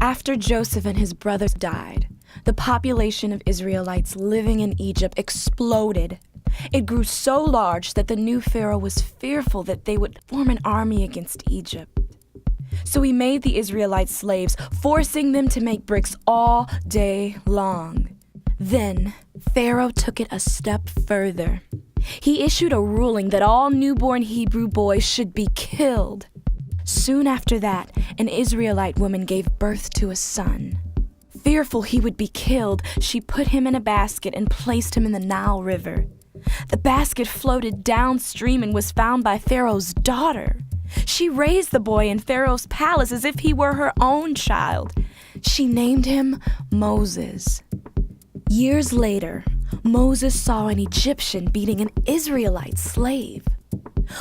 After Joseph and his brothers died, the population of Israelites living in Egypt exploded. It grew so large that the new Pharaoh was fearful that they would form an army against Egypt. So he made the Israelites slaves, forcing them to make bricks all day long. Then Pharaoh took it a step further. He issued a ruling that all newborn Hebrew boys should be killed. Soon after that, an Israelite woman gave birth to a son. Fearful he would be killed, she put him in a basket and placed him in the Nile River. The basket floated downstream and was found by Pharaoh's daughter. She raised the boy in Pharaoh's palace as if he were her own child. She named him Moses. Years later, Moses saw an Egyptian beating an Israelite slave.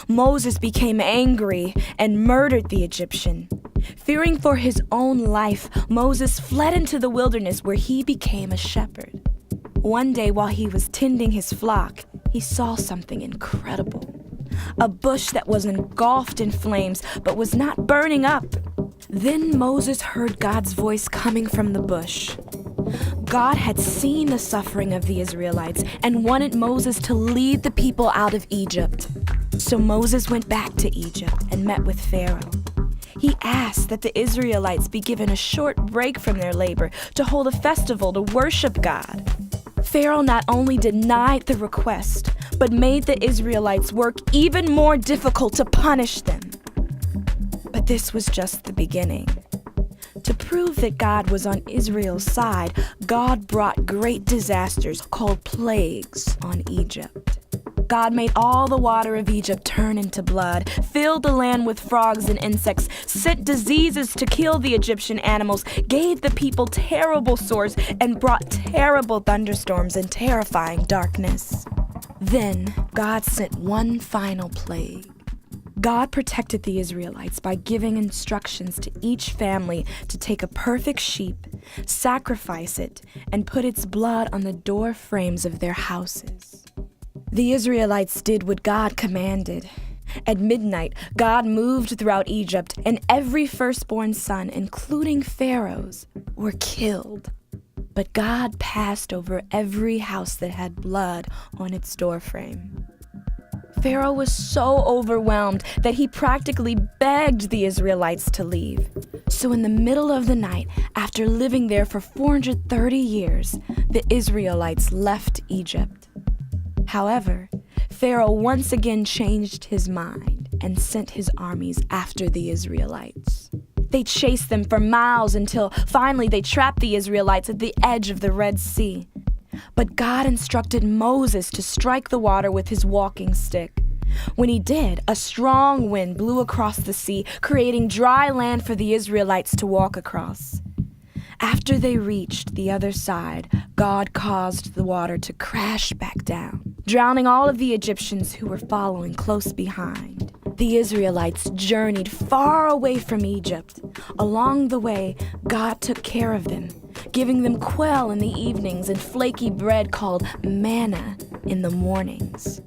Moses became angry and murdered the Egyptian. Fearing for his own life, Moses fled into the wilderness where he became a shepherd. One day while he was tending his flock, he saw something incredible. A bush that was engulfed in flames but was not burning up. Then Moses heard God's voice coming from the bush. God had seen the suffering of the Israelites and wanted Moses to lead the people out of Egypt. So Moses went back to Egypt and met with Pharaoh. He asked that the Israelites be given a short break from their labor to hold a festival to worship God. Pharaoh not only denied the request, but made the Israelites work even more difficult to punish them. But this was just the beginning. To prove that God was on Israel's side, God brought great disasters called plagues on Egypt. God made all the water of Egypt turn into blood, filled the land with frogs and insects, sent diseases to kill the Egyptian animals, gave the people terrible sores, and brought terrible thunderstorms and terrifying darkness. Then God sent one final plague. God protected the Israelites by giving instructions to each family to take a perfect sheep, sacrifice it, and put its blood on the door frames of their houses. The Israelites did what God commanded. At midnight, God moved throughout Egypt, and every firstborn son, including Pharaoh's, were killed. But God passed over every house that had blood on its doorframe. Pharaoh was so overwhelmed that he practically begged the Israelites to leave. So in the middle of the night, after living there for 430 years, the Israelites left Egypt. However, Pharaoh once again changed his mind and sent his armies after the Israelites. They chased them for miles until finally they trapped the Israelites at the edge of the Red Sea. But God instructed Moses to strike the water with his walking stick. When he did, a strong wind blew across the sea, creating dry land for the Israelites to walk across. After they reached the other side, God caused the water to crash back down, drowning all of the Egyptians who were following close behind. The Israelites journeyed far away from Egypt. Along the way, God took care of them, giving them quail in the evenings and flaky bread called manna in the mornings.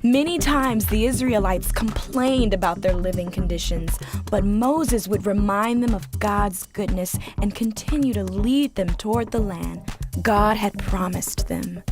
Many times the Israelites complained about their living conditions, but Moses would remind them of God's goodness and continue to lead them toward the land God had promised them.